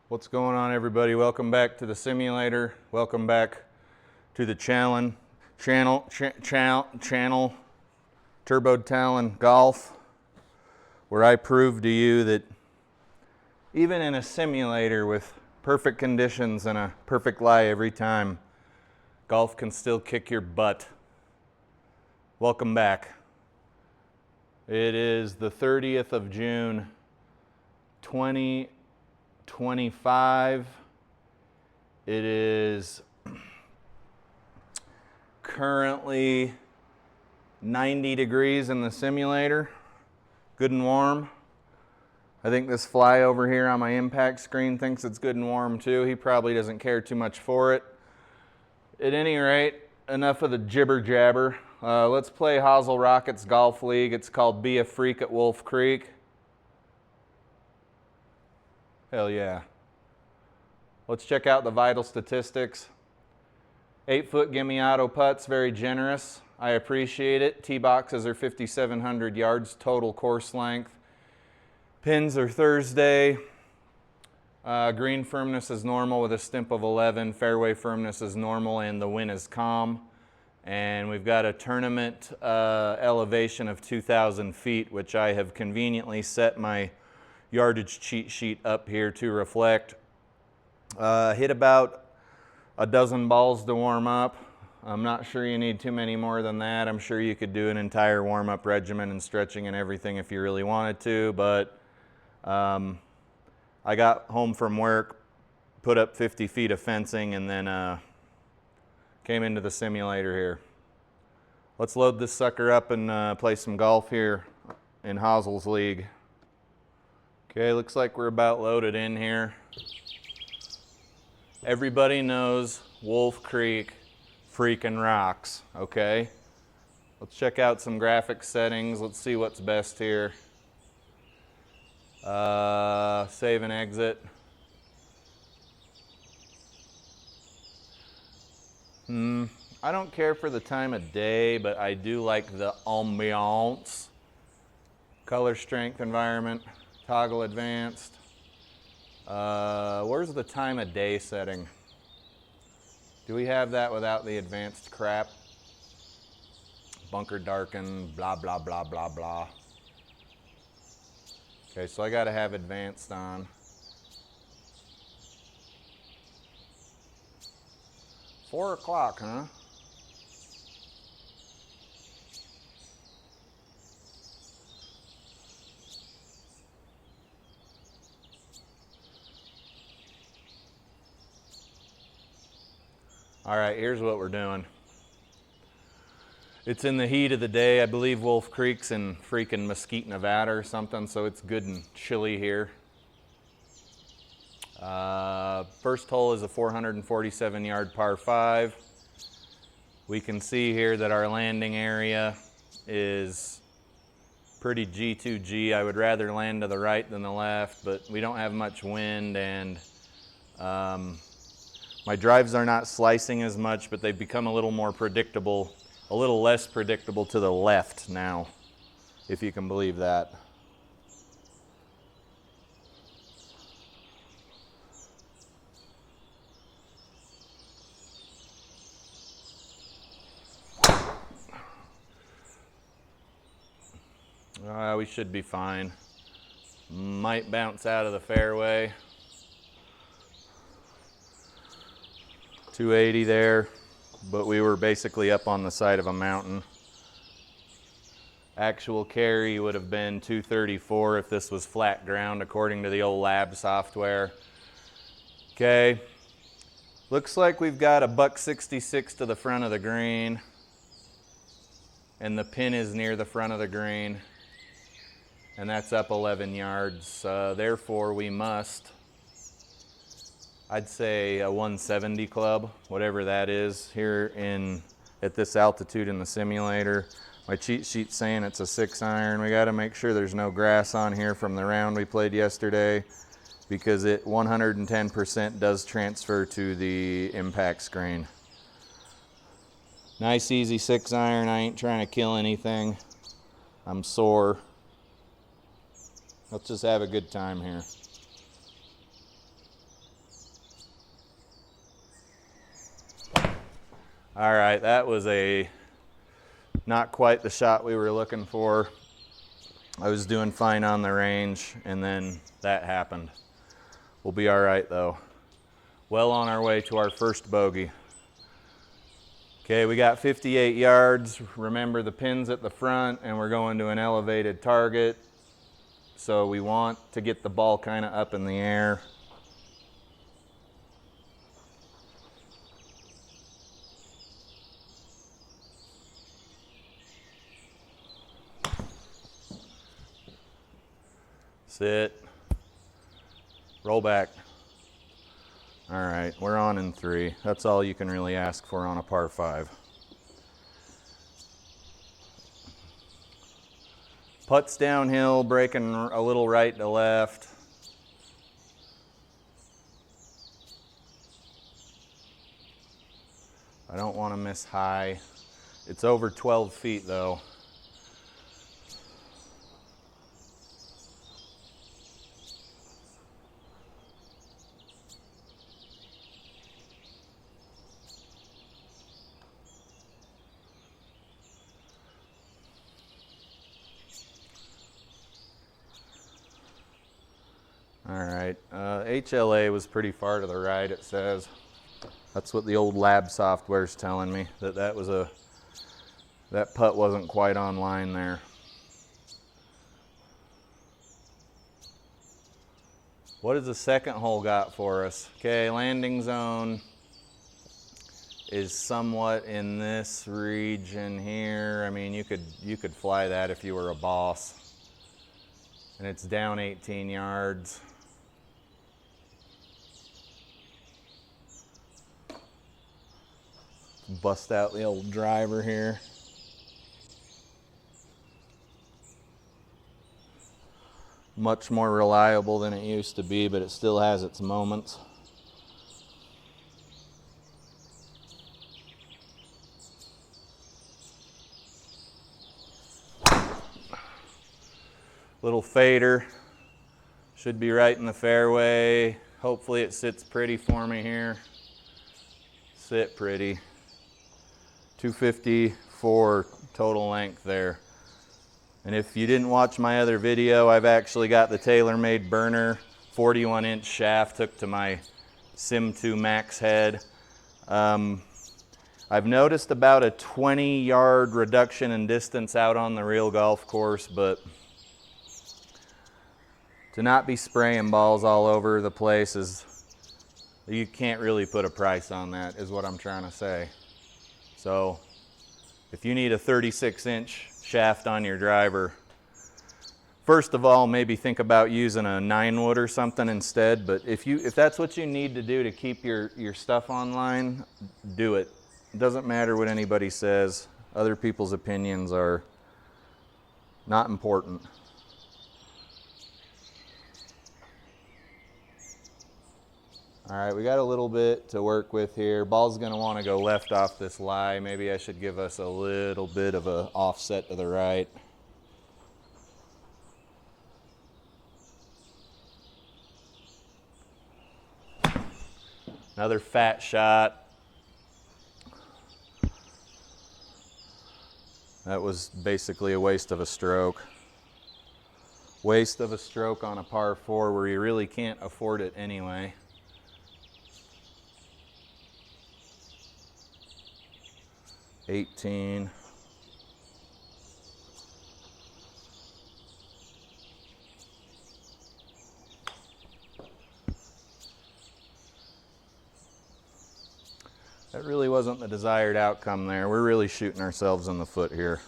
What's going on, everybody? Welcome back to the simulator. Welcome back to the channel Turbo Talon Golf, where I prove to you that even in a simulator with perfect conditions and a perfect lie every time, golf can still kick your butt. Welcome back. It is the 30th of June, 2025. It is currently 90 degrees in the simulator, good and warm. I think this fly over here on my impact screen thinks it's good and warm too. He probably doesn't care too much for it. At any rate, enough of the jibber jabber. Let's play Hosel Rockets Golf League. It's called Be a Freak at Wolf Creek. Hell yeah. Let's check out the vital statistics. 8-foot gimme auto putts, very generous. I appreciate it. Tee boxes are 5,700 yards total course length. Pins are Thursday. Green firmness is normal with a stimp of 11. Fairway firmness is normal and the wind is calm. And we've got a tournament elevation of 2,000 feet, which I have conveniently set my yardage cheat sheet up here to reflect. Hit about a dozen balls to warm up. I'm not sure you need too many more than that. I'm sure you could do an entire warm-up regimen and stretching and everything if you really wanted to, but I got home from work, put up 50 feet of fencing, and then came into the simulator here. Let's load this sucker up and play some golf here in Hosel's League. Okay, looks like we're about loaded in here. Everybody knows Wolf Creek freaking rocks, okay? Let's check out some graphics settings. Let's see what's best here. Save and exit. I don't care for the time of day, but I do like the ambiance. Color strength environment, toggle advanced. Where's the time of day setting? Do we have that without the advanced crap? Bunker darken, blah, blah, blah, blah, blah. Okay, so I gotta have advanced on. 4 o'clock, huh? All right, here's what we're doing. It's in the heat of the day. I believe Wolf Creek's in freaking Mesquite, Nevada or something, so it's good and chilly here. First hole is a 447-yard par 5. We can see here that our landing area is pretty G2G. I would rather land to the right than the left, but we don't have much wind, and my drives are not slicing as much, but they've become a little more predictable, a little less predictable to the left now, if you can believe that. We should be fine. Might bounce out of the fairway. 280 there, but we were basically up on the side of a mountain. Actual carry would have been 234 if this was flat ground, according to the old lab software. Okay, looks like we've got a $166 to the front of the green, and the pin is near the front of the green, and that's up 11 yards. Therefore, we must, I'd say a 170 club, whatever that is, here at this altitude in the simulator. My cheat sheet's saying it's a 6-iron. We got to make sure there's no grass on here from the round we played yesterday, because it 110% does transfer to the impact screen. Nice easy 6-iron. I ain't trying to kill anything. I'm sore. Let's just have a good time here. All right, that was not quite the shot we were looking for. I was doing fine on the range, and then that happened. We'll be all right though. Well on our way to our first bogey. Okay, we got 58 yards. Remember the pins at the front, and we're going to an elevated target. So we want to get the ball kind of up in the air. Sit. Roll back. All right, we're on in 3. That's all you can really ask for on a par 5. Putts downhill, breaking a little right to left. I don't want to miss high. It's over 12 feet though. All right, HLA was pretty far to the right, it says. That's what the old lab software's telling me, that putt wasn't quite online there. What has the second hole got for us? Okay, landing zone is somewhat in this region here. I mean, you could fly that if you were a boss. And it's down 18 yards. Bust out the old driver here. Much more reliable than it used to be, but it still has its moments. Little fader. Should be right in the fairway. Hopefully it sits pretty for me here. Sit pretty. 254 total length there. And if you didn't watch my other video, I've actually got the TaylorMade burner 41-inch shaft hooked to my Sim 2 Max head. I've noticed about a 20-yard reduction in distance out on the real golf course, but to not be spraying balls all over the place you can't really put a price on that, is what I'm trying to say. So if you need a 36-inch shaft on your driver, first of all, maybe think about using a 9-wood or something instead. But if that's what you need to do to keep your stuff online, do it. It doesn't matter what anybody says. Other people's opinions are not important. All right, we got a little bit to work with here. Ball's gonna want to go left off this lie. Maybe I should give us a little bit of an offset to the right. Another fat shot. That was basically a waste of a stroke. Waste of a stroke on a par 4 where you really can't afford it anyway. $18. That really wasn't the desired outcome there. We're really shooting ourselves in the foot here.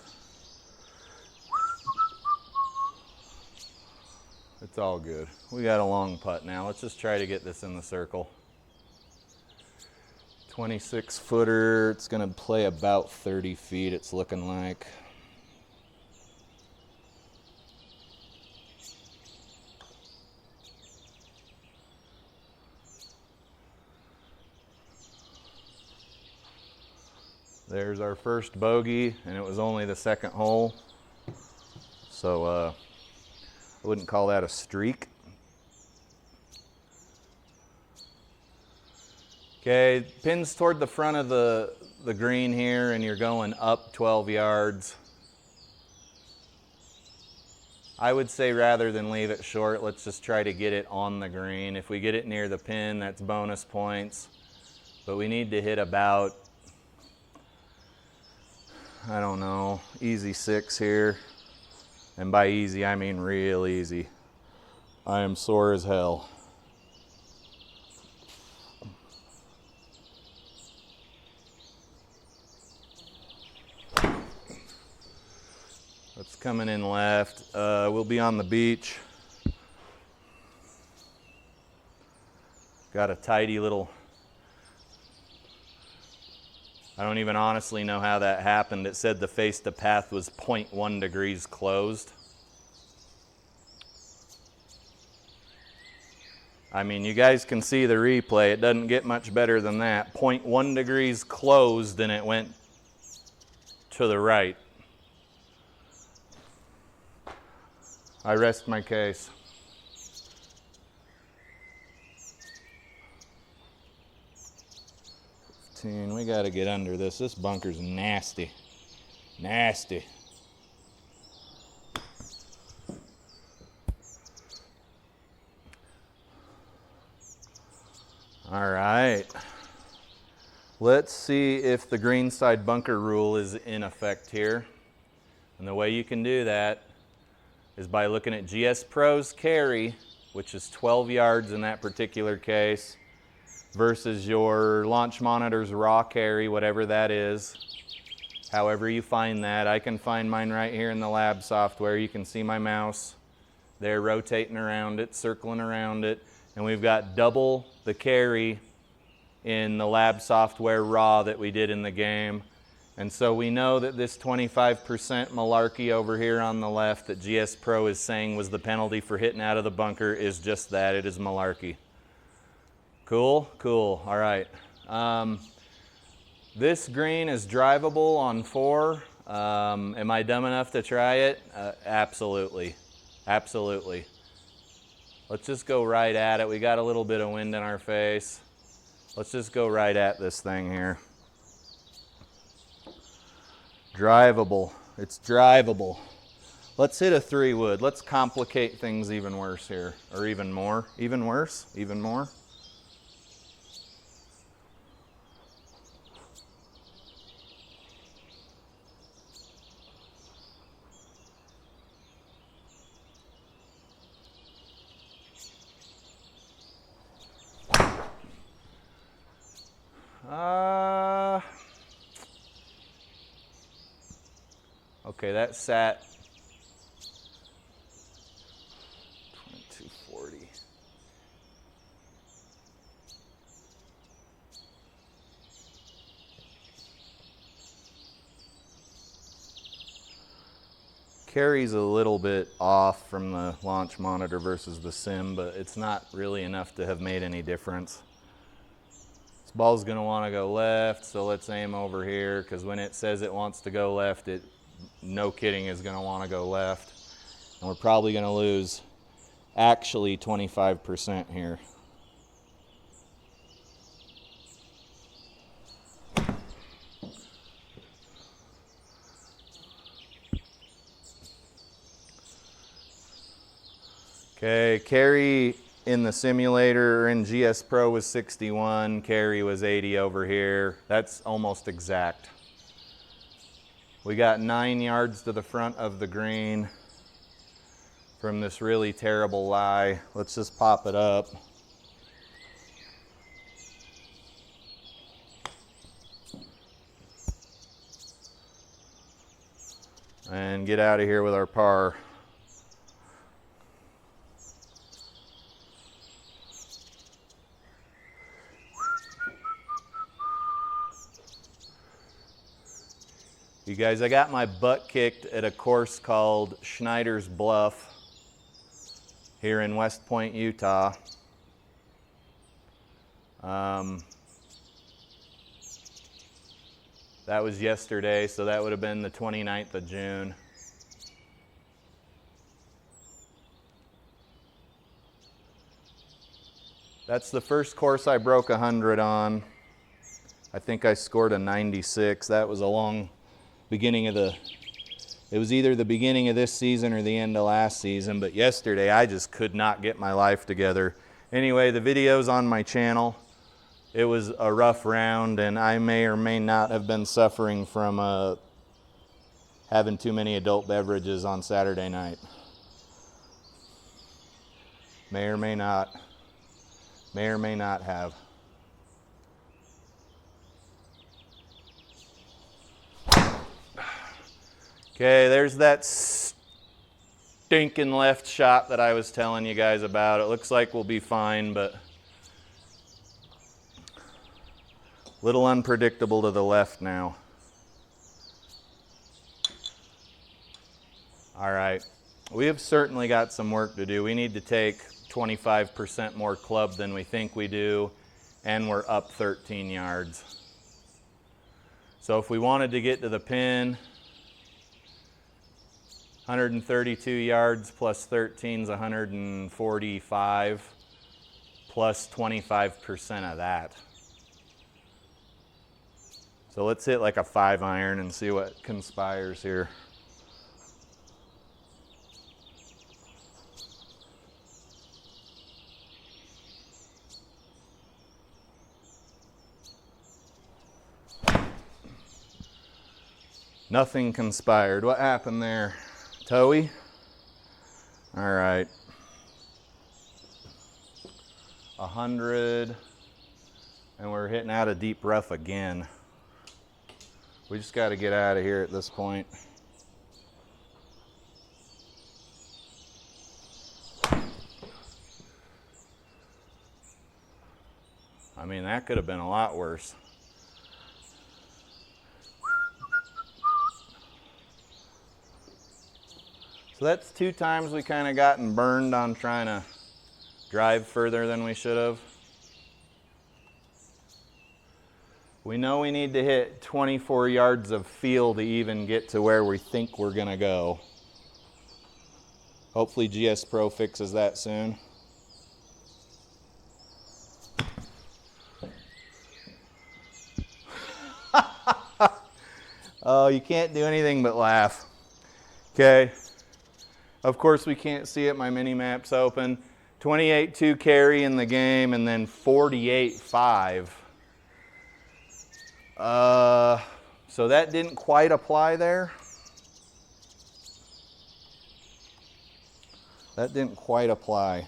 It's all good. We got a long putt now. Let's just try to get this in the circle. 26 footer, it's gonna play about 30 feet, it's looking like. There's our first bogey, and it was only the second hole. So I wouldn't call that a streak. Okay, pins toward the front of the green here and you're going up 12 yards, I would say rather than leave it short, let's just try to get it on the green. If we get it near the pin, that's bonus points. But we need to hit about, I don't know, easy 6 here. And by easy, I mean real easy. I am sore as hell. That's coming in left. We'll be on the beach. Got a tidy little, I don't even honestly know how that happened. It said the face to path was 0.1 degrees closed. I mean, you guys can see the replay. It doesn't get much better than that. 0.1 degrees closed and it went to the right. I rest my case. We got to get under this. This bunker's nasty. Nasty. All right. Let's see if the green side bunker rule is in effect here. And the way you can do that is by looking at GS Pro's carry, which is 12 yards in that particular case, versus your launch monitor's raw carry, whatever that is. However you find that. I can find mine right here in the lab software. You can see my mouse there rotating around it, circling around it. And we've got double the carry in the lab software raw that we did in the game. And so we know that this 25% malarkey over here on the left that GS Pro is saying was the penalty for hitting out of the bunker is just that. It is malarkey. Cool? Cool. All right. This green is drivable on 4. Am I dumb enough to try it? Absolutely. Absolutely. Let's just go right at it. We got a little bit of wind in our face. Let's just go right at this thing here. Drivable. It's drivable. Let's hit a 3 wood. Let's complicate things even worse here. Or even more. Even worse? Even more? Okay, that sat 2240. Carries a little bit off from the launch monitor versus the sim, but it's not really enough to have made any difference. This ball's going to want to go left, so let's aim over here, because when it says it wants to go left, it no kidding is going to want to go left. And we're probably going to lose actually 25% here. Okay, carry in the simulator in GS Pro was 61, carry was 80 over here. That's almost exact. We got 9 yards to the front of the green from this really terrible lie. Let's just pop it up. And get out of here with our par. You guys, I got my butt kicked at a course called Schneider's Bluff here in West Point, Utah. That was yesterday, so that would have been the 29th of June. That's the first course I broke 100 on. I think I scored a 96. That was a long beginning of the, it was either the beginning of this season or the end of last season, but yesterday I just could not get my life together. Anyway, the video's on my channel. It was a rough round, and I may or may not have been suffering from having too many adult beverages on Saturday night. May or may not have. Okay, there's that stinking left shot that I was telling you guys about. It looks like we'll be fine, but a little unpredictable to the left now. All right, we have certainly got some work to do. We need to take 25% more club than we think we do, and we're up 13 yards. So if we wanted to get to the pin, 132 yards plus 13 is 145, plus 25% of that. So let's hit like a 5-iron and see what conspires here. Nothing conspired. What happened there? Toey? All right. 100, and we're hitting out a deep rough again. We just got to get out of here at this point. I mean, that could have been a lot worse. So that's 2 times we kind of gotten burned on trying to drive further than we should have. We know we need to hit 24 yards of feel to even get to where we think we're going to go. Hopefully GS Pro fixes that soon. Oh, you can't do anything but laugh. Okay. Of course, we can't see it. My mini map's open. 28-2 carry in the game, and then 48-5. So that didn't quite apply there. That didn't quite apply.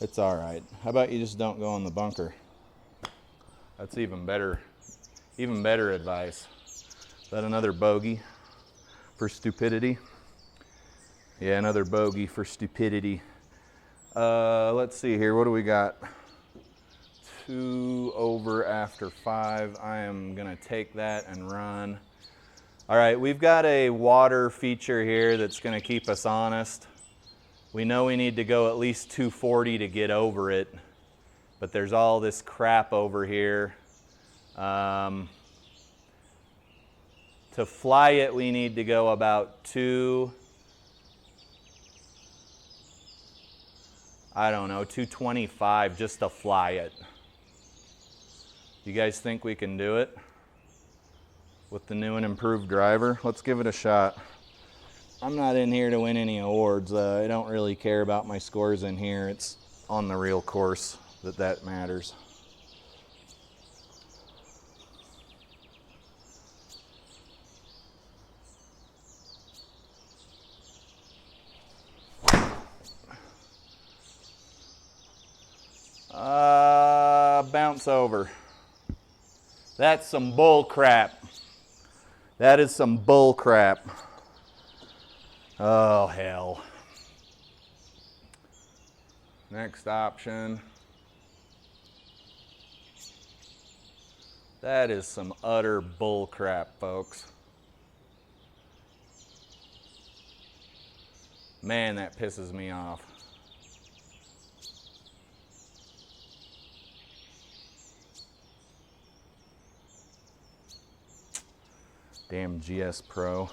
It's all right. How about you just don't go in the bunker? That's even better advice. Is that another bogey for stupidity? Yeah, another bogey for stupidity. Let's see here. What do we got? 2 over after 5. I am going to take that and run. All right, we've got a water feature here that's going to keep us honest. We know we need to go at least 240 to get over it, but there's all this crap over here. To fly it, we need to go about 225 just to fly it. You guys think we can do it with the new and improved driver? Let's give it a shot. I'm not in here to win any awards. I don't really care about my scores in here. It's on the real course that matters. Bounce over. That's some bull crap. That is some bull crap. Oh, hell. Next option. That is some utter bull crap, folks. Man, that pisses me off. Damn GS Pro.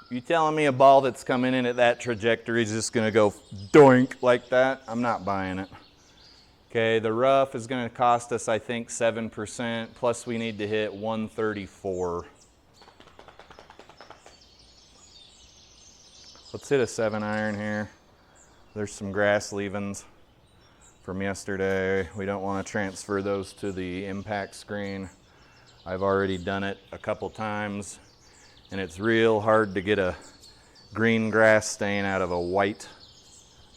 You telling me a ball that's coming in at that trajectory is just going to go doink like that? I'm not buying it. Okay, the rough is going to cost us, I think, 7%, plus we need to hit 134. Let's hit a 7-iron here. There's some grass leavings from yesterday. We don't want to transfer those to the impact screen. I've already done it a couple times, and it's real hard to get a green grass stain out of a white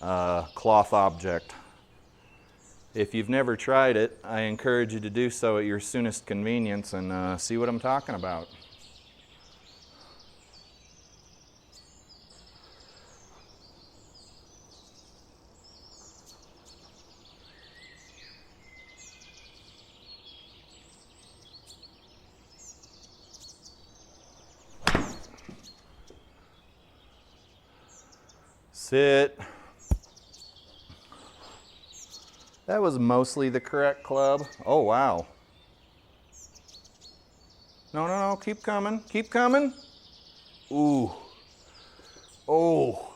cloth object. If you've never tried it, I encourage you to do so at your soonest convenience and see what I'm talking about. Sit. That was mostly the correct club. Oh, wow. No, no, no, keep coming, keep coming. Ooh. Oh.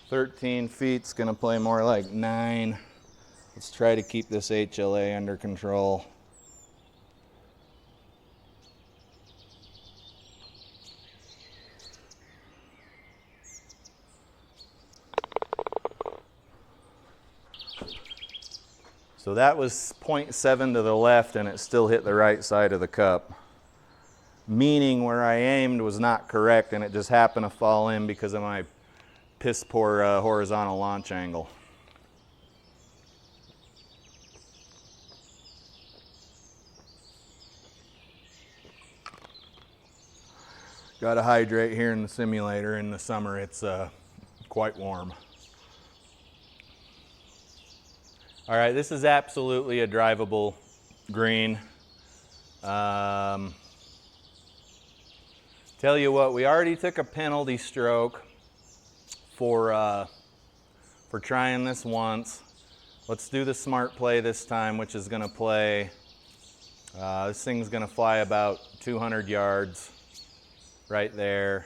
13 feet's gonna play more like 9. Let's try to keep this HLA under control. So that was 0.7 to the left and it still hit the right side of the cup. Meaning where I aimed was not correct and it just happened to fall in because of my piss poor horizontal launch angle. Got to hydrate here in the simulator. In the summer it's quite warm. All right, this is absolutely a drivable green. Tell you what, we already took a penalty stroke for trying this once. Let's do the smart play this time, which is gonna play, this thing's gonna fly about 200 yards right there.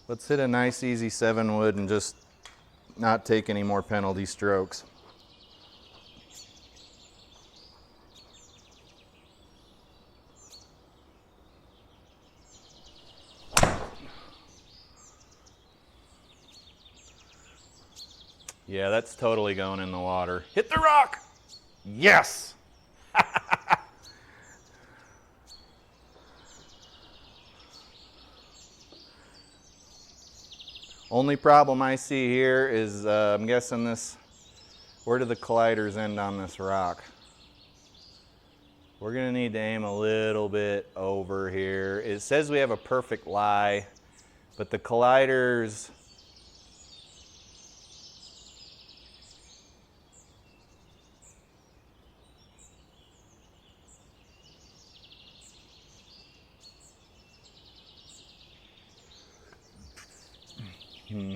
Let's hit a nice easy 7 wood and just not take any more penalty strokes. Yeah, that's totally going in the water. Hit the rock! Yes! Only problem I see here is, I'm guessing this, where do the colliders end on this rock? We're gonna need to aim a little bit over here. It says we have a perfect lie, but the colliders, Hmm.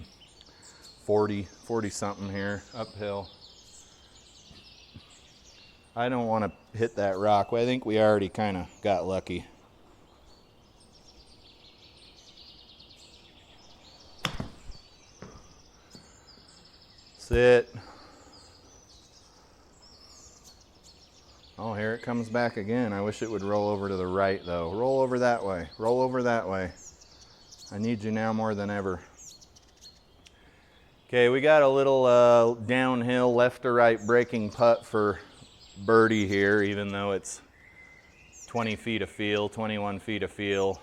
40 something here, uphill. I don't want to hit that rock. I think we already kind of got lucky. Sit. Oh, here it comes back again. I wish it would roll over to the right though. Roll over that way. Roll over that way. I need you now more than ever. Okay, we got a little downhill left to right breaking putt for birdie here, even though it's 20 feet of feel, 21 feet of feel.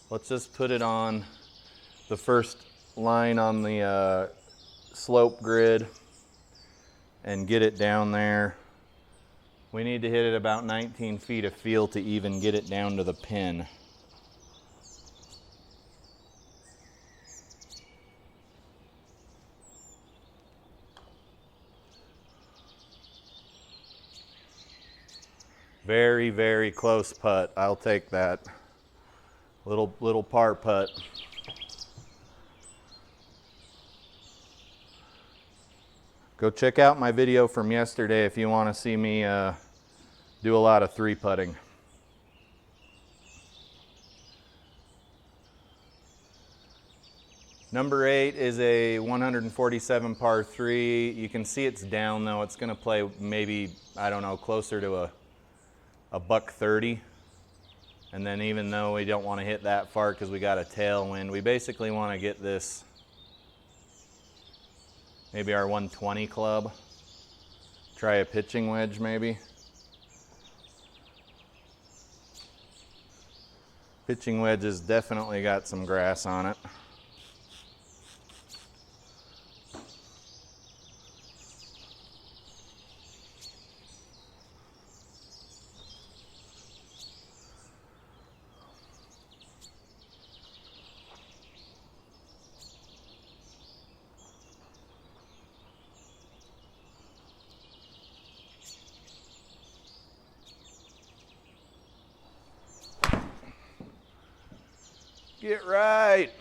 Let's just put it on the first line on the slope grid and get it down there. We need to hit it about 19 feet of feel to even get it down to the pin. Very, very close putt. I'll take that. Little par putt. Go check out my video from yesterday if you want to see me do a lot of 3-putting. Number 8 is a 147 par 3. You can see it's down though. It's going to play maybe, I don't know, closer to a $130. And then even though we don't want to hit that far because we got a tailwind, we basically want to get this, maybe our 120 club. Try a pitching wedge maybe. Pitching wedge has definitely got some grass on it. Get right.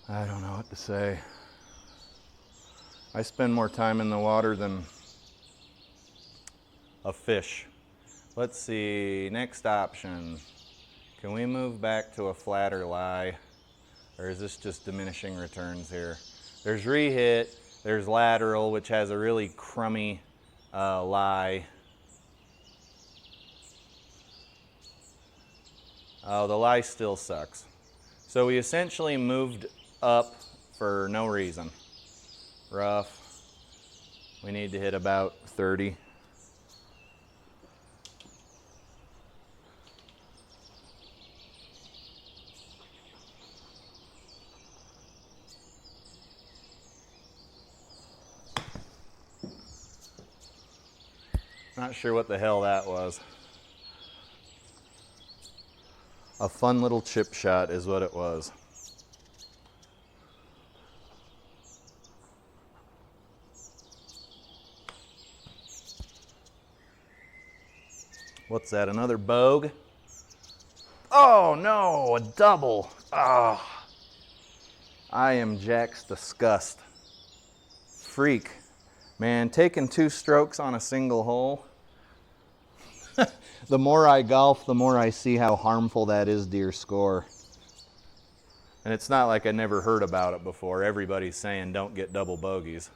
I don't know what to say. I spend more time in the water than a fish. Let's see, next option. Can we move back to a flatter lie? Or is this just diminishing returns here? There's rehit, there's lateral, which has a really crummy lie. Oh, the lie still sucks. So we essentially moved up for no reason. Rough. We need to hit about 30. Not sure what the hell that was. A fun little chip shot is what it was. What's that, another bogue? Oh no, a double. Oh, I am Jack's disgust. Freak. Man, taking 2 strokes on a single hole. The more I golf, the more I see how harmful that is to your score. And it's not like I never heard about it before. Everybody's saying don't get double bogeys.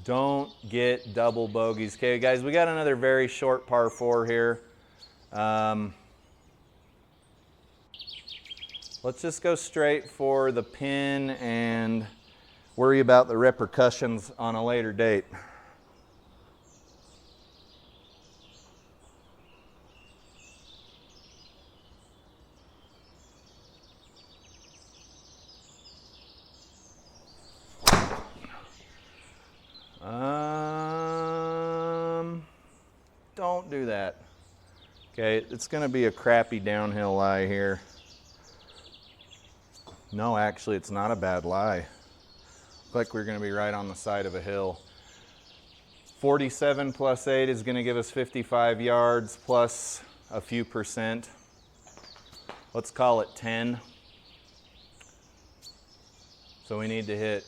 Don't get double bogeys. Okay, guys, we got another very short par 4 here. Let's just go straight for the pin and worry about the repercussions on a later date. Don't do that. Okay, it's going to be a crappy downhill lie here. No, actually, it's not a bad lie. Looks like we're going to be right on the side of a hill. 47 plus 8 is going to give us 55 yards plus a few percent. Let's call it 10. So we need to hit,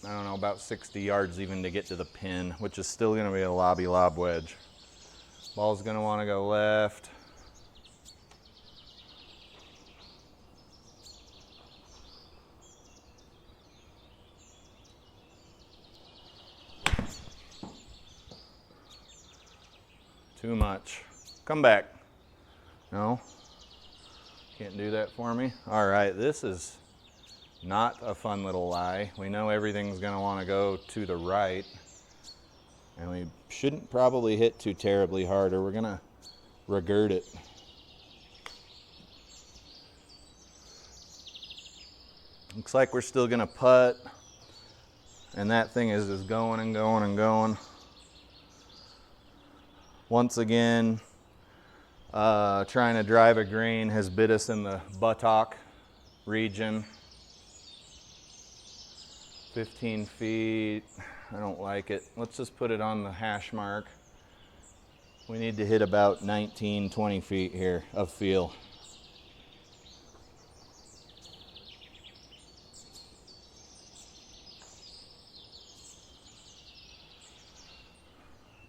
I don't know, about 60 yards even to get to the pin, which is still going to be a lobby lob wedge. Ball's going to want to go left. Too much. Come back. No. Can't do that for me. All right, this is not a fun little lie. We know everything's going to want to go to the right. And we shouldn't probably hit too terribly hard or we're going to regurd it. Looks like we're still going to putt. And that thing is just going and going and going. Once again, trying to drive a green has bit us in the buttock region. 15 feet. I don't like it. Let's just put it on the hash mark. We need to hit about 19, 20 feet here of feel.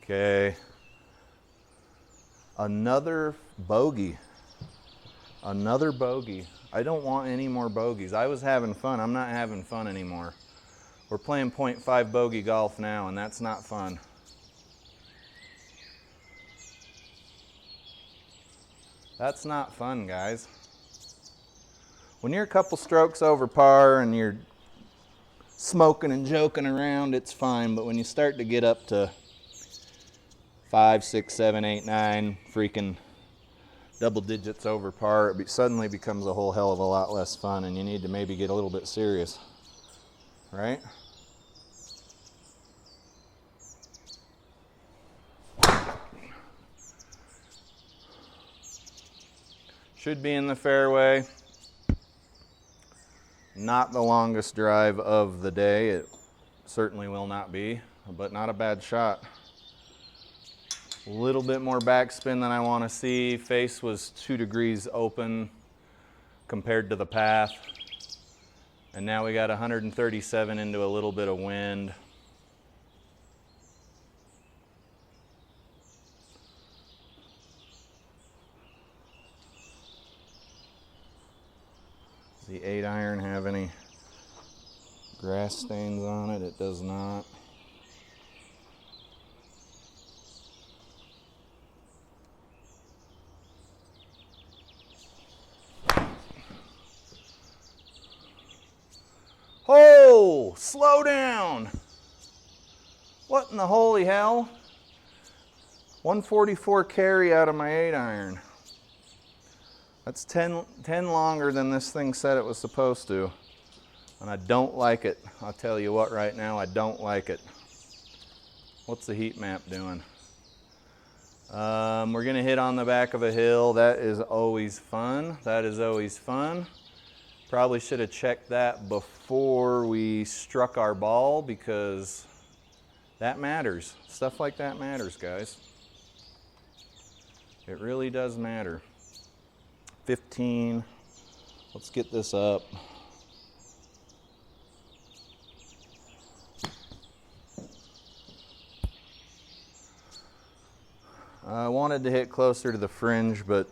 Okay. Another bogey. Another bogey. I don't want any more bogeys. I was having fun. I'm not having fun anymore. We're playing .5 bogey golf now, and that's not fun. That's not fun, guys. When you're a couple strokes over par and you're smoking and joking around, it's fine. But when you start to get up to 5, 6, 7, 8, 9, freaking double digits over par, it suddenly becomes a whole hell of a lot less fun, and you need to maybe get a little bit serious, right? Should be in the fairway. Not the longest drive of the day. It certainly will not be, but not a bad shot. A little bit more backspin than I want to see. Face was 2 degrees open compared to the path. And now we got 137 into a little bit of wind. Does the 8-iron have any grass stains on it? It does not. Oh, slow down. What in the holy hell? 144 carry out of my 8-iron. That's 10 longer than this thing said it was supposed to. And I don't like it. I'll tell you what right now, I don't like it. What's the heat map doing? We're gonna hit on the back of a hill. That is always fun. That is always fun. Probably should have checked that before we struck our ball, because that matters. Stuff like that matters, guys. It really does matter. 15. Let's get this up. I wanted to hit closer to the fringe, but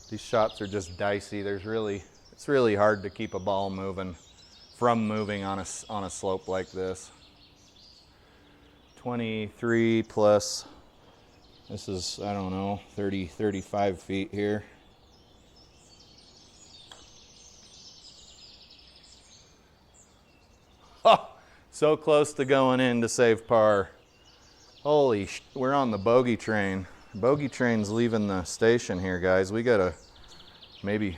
these shots are just dicey. It's really hard to keep a ball moving on a slope like this. 23 plus, this is, I don't know, 30, 35 feet here. Oh, so close to going in to save par. Holy we're on the bogey train. Bogey train's leaving the station here, guys. We gotta maybe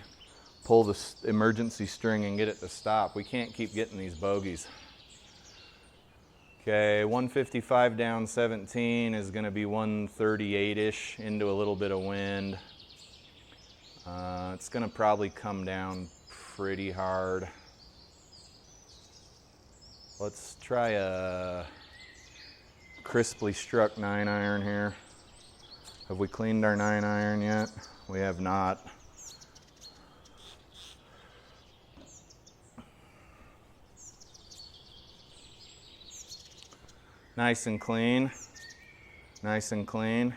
pull the emergency string and get it to stop. We can't keep getting these bogeys. Okay, 155 down 17 is gonna be 138-ish into a little bit of wind. It's gonna probably come down pretty hard. Let's try a crisply struck 9-iron here. Have we cleaned our 9-iron yet? We have not. Nice and clean. Nice and clean.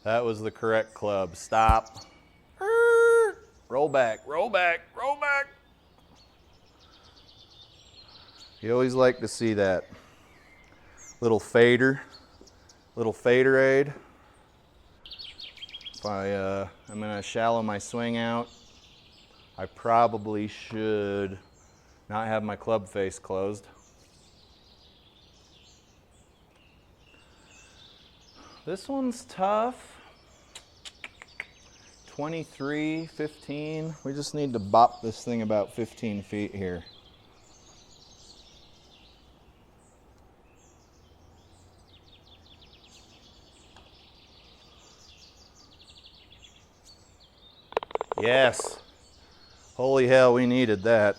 That was the correct club. Stop. Roll back, roll back, roll back. You always like to see that. Little faderade. If I'm gonna shallow my swing out, I probably should not have my club face closed. This one's tough. 23, 15. We just need to bop this thing about 15 feet here. Yes. Holy hell, we needed that.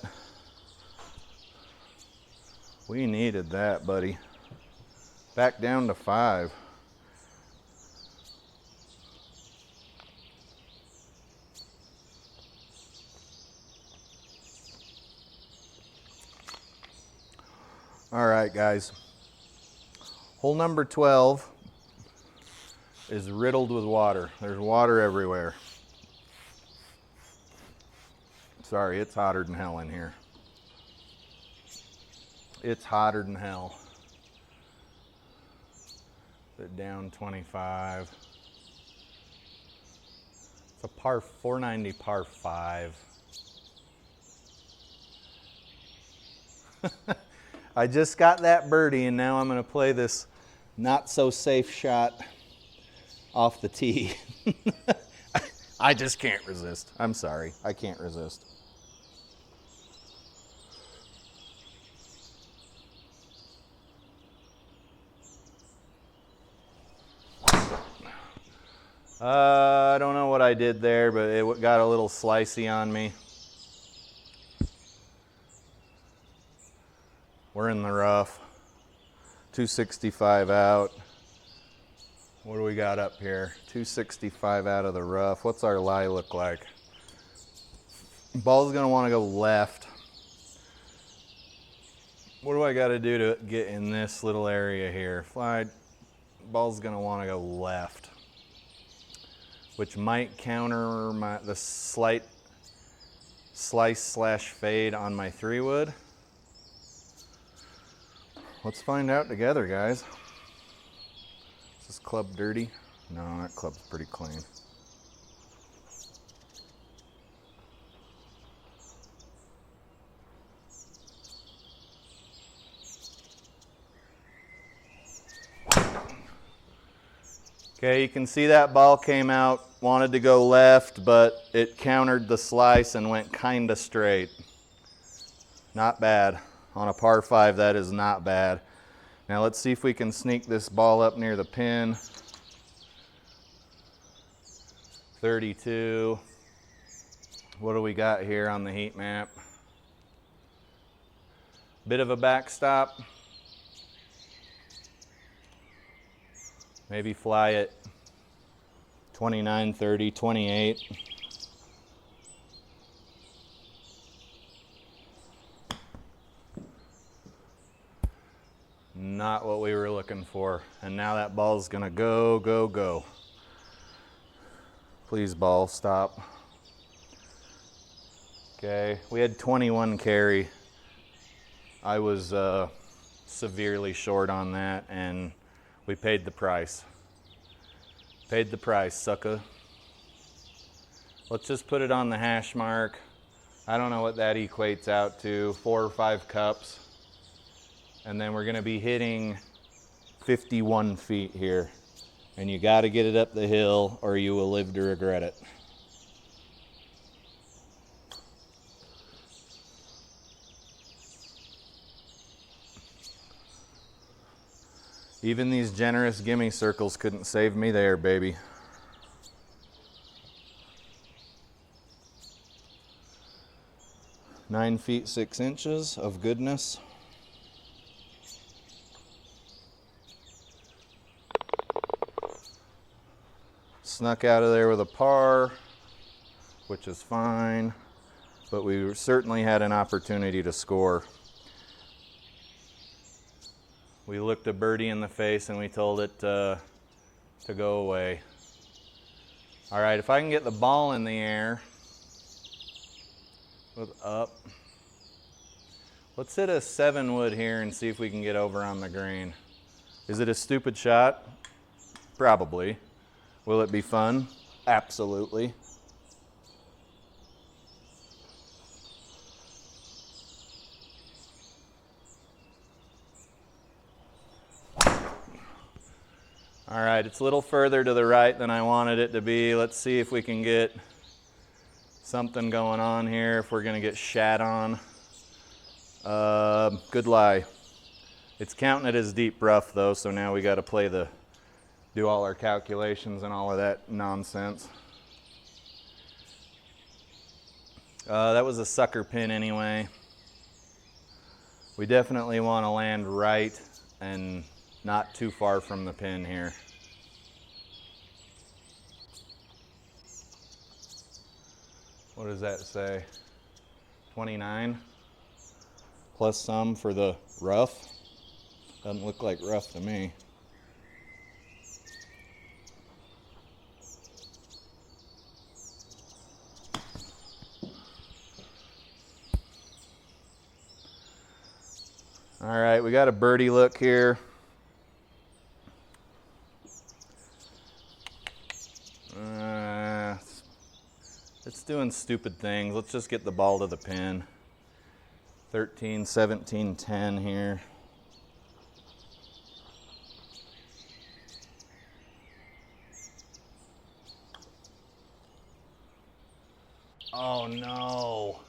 We needed that, buddy. Back down to 5. All right, guys. Hole number 12 is riddled with water. There's water everywhere. Sorry, it's hotter than hell in here. It's hotter than hell. Put down 25. It's a par 490 par 5. I just got that birdie, and now I'm going to play this not so safe shot off the tee. I just can't resist. I'm sorry. I can't resist. I don't know what I did there, but it got a little slicey on me. We're in the rough. 265 out. What do we got up here? 265 out of the rough. What's our lie look like? Ball's gonna want to go left. What do I got to do to get in this little area here? Ball's gonna want to go left, which might counter the slight slice/fade on my 3-wood. Let's find out together, guys. Is this club dirty? No, that club's pretty clean. Okay, you can see that ball came out, wanted to go left, but it countered the slice and went kinda straight. Not bad. On a par 5, that is not bad. Now let's see if we can sneak this ball up near the pin. 32. What do we got here on the heat map? Bit of a backstop. Maybe fly it 29, 30, 28. Not what we were looking for. And now that ball's gonna go, go, go. Please, ball, stop. Okay, we had 21 carry. I was severely short on that, and we paid the price. Paid the price, sucker. Let's just put it on the hash mark. I don't know what that equates out to, 4 or 5 cups. And then we're gonna be hitting 51 feet here. And you gotta get it up the hill or you will live to regret it. Even these generous gimme circles couldn't save me there, baby. Nine feet 6 inches of goodness. Snuck out of there with a par, which is fine, but we certainly had an opportunity to score. We looked a birdie in the face and we told it to go away. All right, if I can get the ball in the air with up, let's hit a 7-wood here and see if we can get over on the green. Is it a stupid shot? Probably. Will it be fun? Absolutely. All right, it's a little further to the right than I wanted it to be. Let's see if we can get something going on here if we're gonna get shat on. Good lie. It's counting it as deep rough though, so now we gotta do all our calculations and all of that nonsense. That was a sucker pin anyway. We definitely want to land right and not too far from the pin here. What does that say? 29 plus some for the rough. Doesn't look like rough to me. All right, we got a birdie look here. It's doing stupid things. Let's just get the ball to the pin. 13, 17, 10 here. Oh no.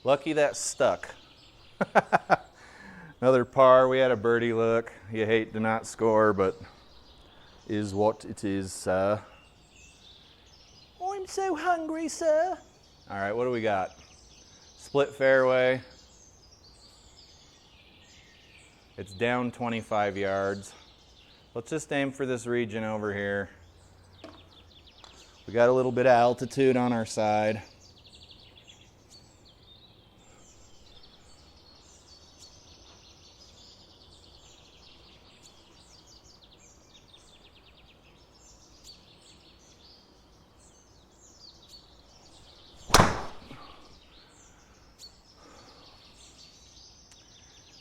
Lucky that stuck. Another par. We had a birdie look. You hate to not score, but is what it is, sir. I'm so hungry, sir. All right, what do we got? Split fairway. It's down 25 yards. Let's just aim for this region over here. We got a little bit of altitude on our side.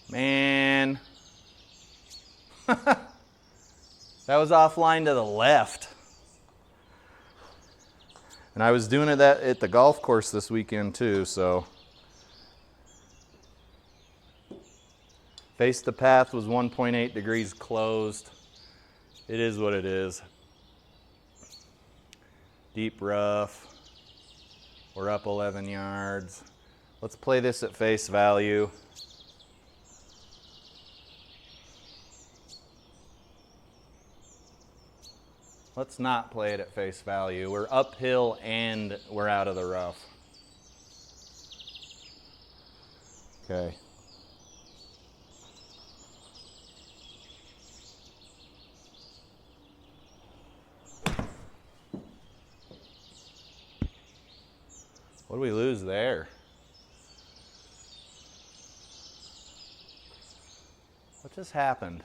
Man, that was offline to the left. And I was doing it at the golf course this weekend too, so. Face the path was 1.8 degrees closed. It is what it is. Deep rough. We're up 11 yards. Let's play this at face value. Let's not play it at face value. We're uphill and we're out of the rough. Okay. What do we lose there? What just happened?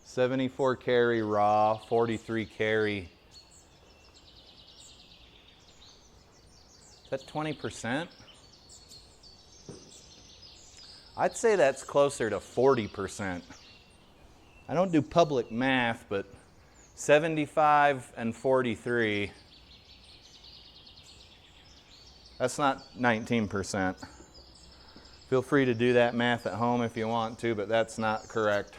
74 carry raw, 43 carry. Is that 20%? I'd say that's closer to 40%. I don't do public math, but 75 and 43, that's not 19%. Feel free to do that math at home if you want to, but that's not correct.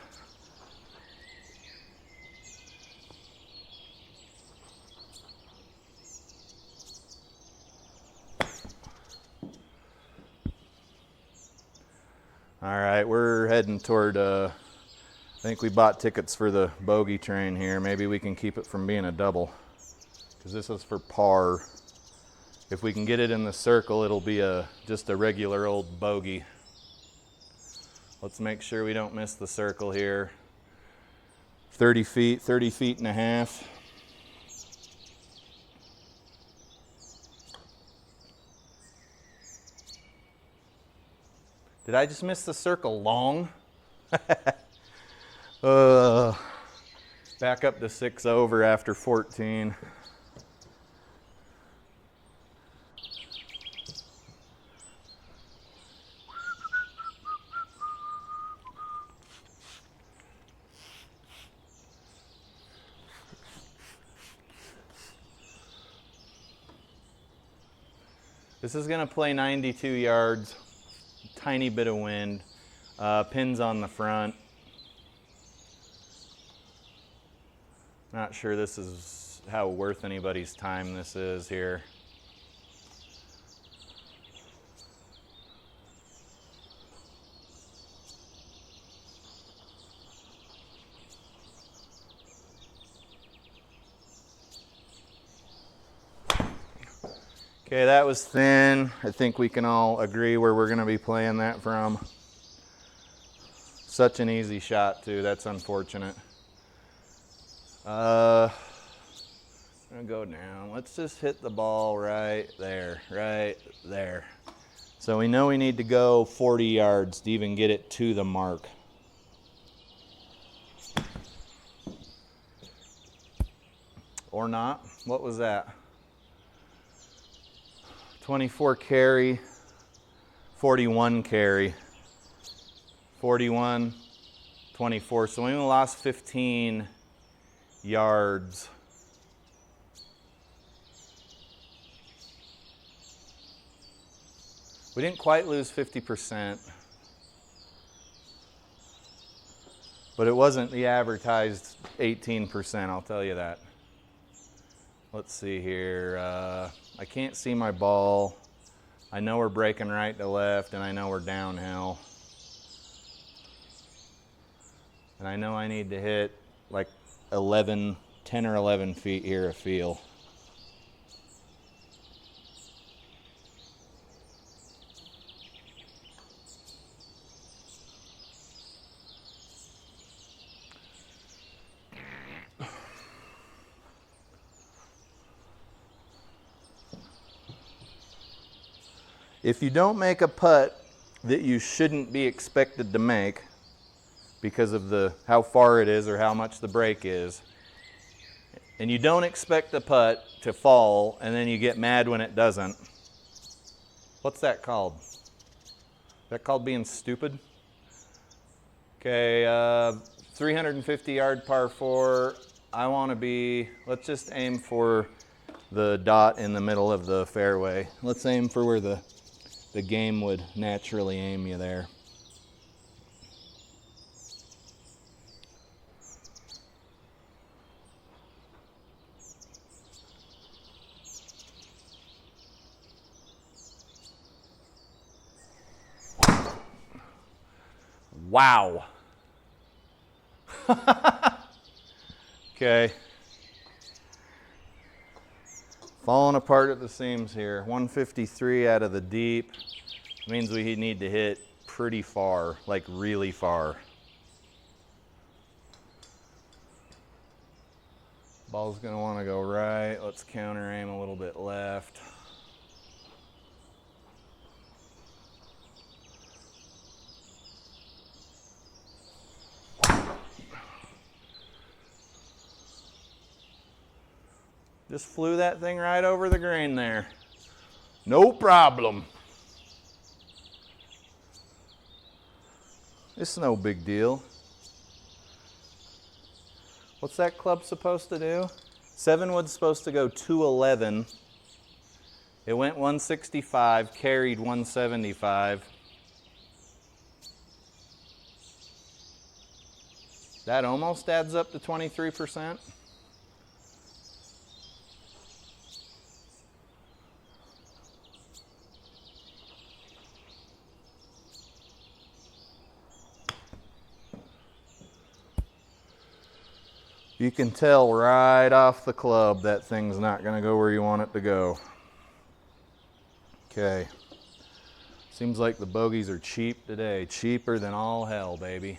All right, we're heading toward, I think we bought tickets for the bogey train here. Maybe we can keep it from being a double, because this is for par. If we can get it in the circle, it'll be just a regular old bogey. Let's make sure we don't miss the circle here. 30 feet and a half. Did I just miss the circle long? Back up to 6 over after 14. This is going to play 92 yards. Tiny bit of wind, pins on the front. Not sure this is just how worth anybody's time this is here. Okay, that was thin. I think we can all agree where we're going to be playing that from. Such an easy shot too, that's unfortunate. I'm gonna go down. Let's just hit the ball right there, right there. So we know we need to go 40 yards to even get it to the mark. Or not. What was that? 24 carry, 41 carry. 41, 24. So we only lost 15 yards. We didn't quite lose 50%, but it wasn't the advertised 18%, I'll tell you that. Let's see here. I can't see my ball. I know we're breaking right to left, and I know we're downhill. And I know I need to hit like 10 or 11 feet here a feel. If you don't make a putt that you shouldn't be expected to make because of how far it is or how much the break is, and you don't expect the putt to fall and then you get mad when it doesn't, what's that called? Is that called being stupid? Okay, 350 yard par 4. I want to be, let's just aim for the dot in the middle of the fairway. Let's aim for where the game would naturally aim you there. Wow. Okay. Falling apart at the seams here. 153 out of the deep. Means we need to hit pretty far, like really far. Ball's gonna want to go right. Let's counter aim a little bit left. Just flew that thing right over the green there. No problem. It's no big deal. What's that club supposed to do? 7-wood's supposed to go 211. It went 165, carried 175. That almost adds up to 23%. You can tell right off the club that thing's not going to go where you want it to go. Okay. Seems like the bogeys are cheap today. Cheaper than all hell, baby.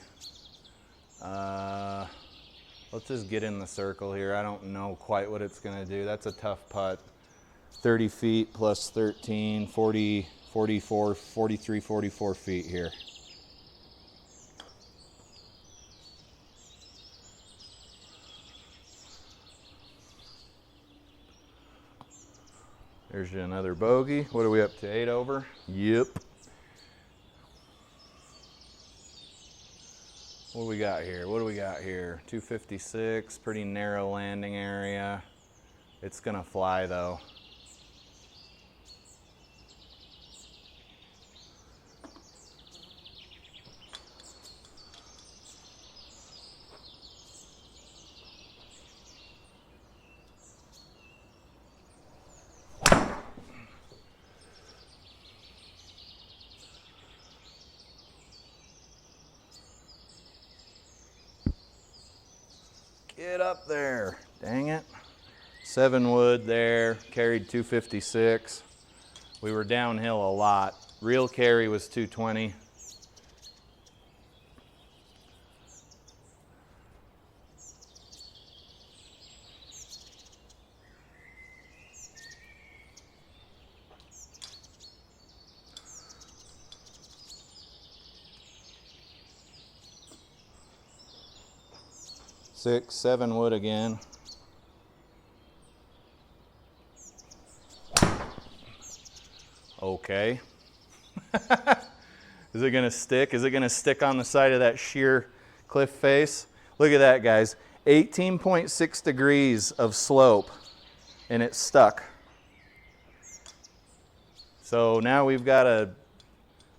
Let's just get in the circle here. I don't know quite what it's going to do. That's a tough putt. 30 feet plus 13, 40, 44, 43, 44 feet here. There's another bogey. What are we up to, 8 over? Yep. What do we got here? What do we got here? 256, pretty narrow landing area. It's gonna fly though. Get up there. Dang it. 7 wood there, carried 256. We were downhill a lot. Real carry was 220. Six, 7 wood again. Okay. Is it gonna stick? Is it gonna stick on the side of that sheer cliff face? Look at that, guys. 18.6 degrees of slope, and it's stuck. So now we've got a,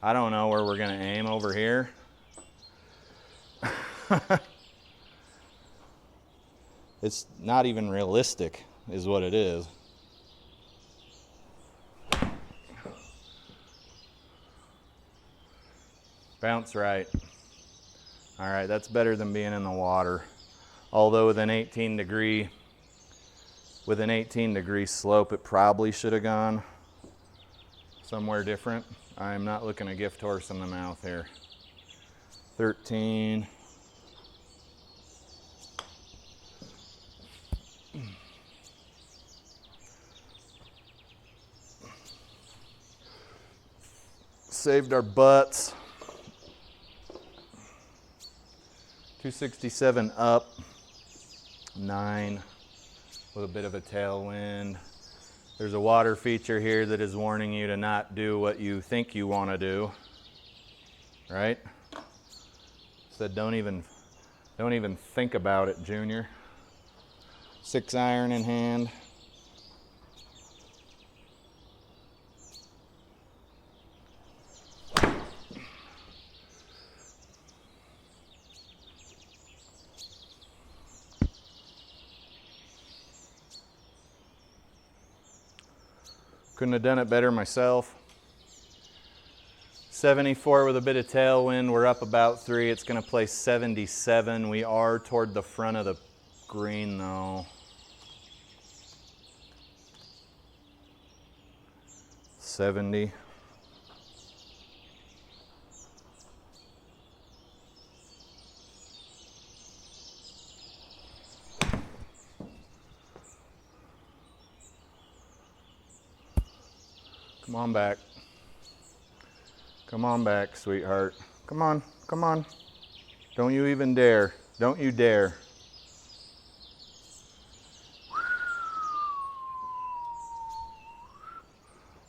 I don't know where we're gonna aim over here. It's not even realistic, is what it is. Bounce right. All right, that's better than being in the water. Although with an 18 degree slope, it probably should have gone somewhere different. I'm not looking a gift horse in the mouth here. 13. Saved our butts. 267 up, 9 with a bit of a tailwind. There's a water feature here that is warning you to not do what you think you want to do, right? Said don't even think about it, Junior. 6 iron in hand. Couldn't have done it better myself. 74 with a bit of tailwind. We're up about 3. It's going to play 77. We are toward the front of the green though. 70. Come on back. Come on back, sweetheart. Come on, come on. Don't you even dare. Don't you dare.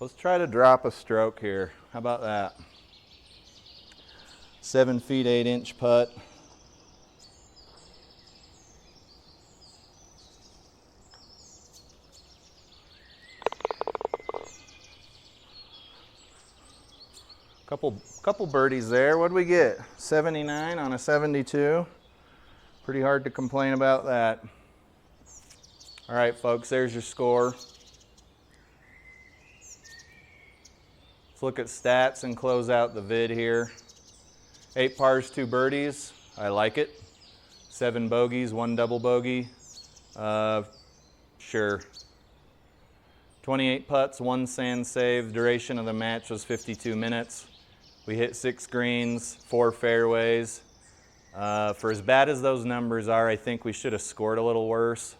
Let's try to drop a stroke here. How about that? 7 feet 8 inch putt. Couple birdies there. What'd we get? 79 on a 72. Pretty hard to complain about that. All right, folks, there's your score. Let's look at stats and close out the vid here. 8 pars, 2 birdies. I like it. 7 bogeys, 1 double bogey. Sure. 28 putts, 1 sand save. Duration of the match was 52 minutes. We hit 6 greens, 4 fairways. For as bad as those numbers are, I think we should have scored a little worse,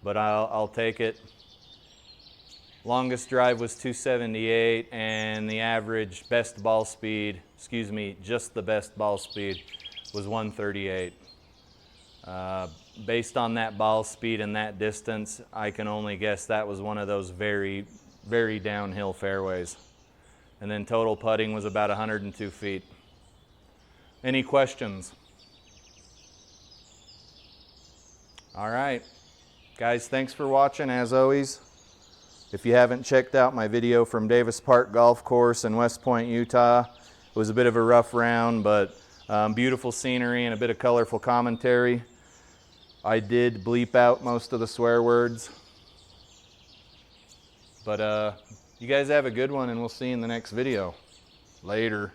but I'll take it. Longest drive was 278, and the average best ball speed, excuse me, just the best ball speed was 138. Based on that ball speed and that distance, I can only guess that was one of those very, very downhill fairways. And then total putting was about 102 feet. Any questions? All right. Guys, thanks for watching as always. If you haven't checked out my video from Davis Park Golf Course in West Point, Utah, it was a bit of a rough round, but beautiful scenery and a bit of colorful commentary. I did bleep out most of the swear words. But you guys have a good one, and we'll see you in the next video. Later.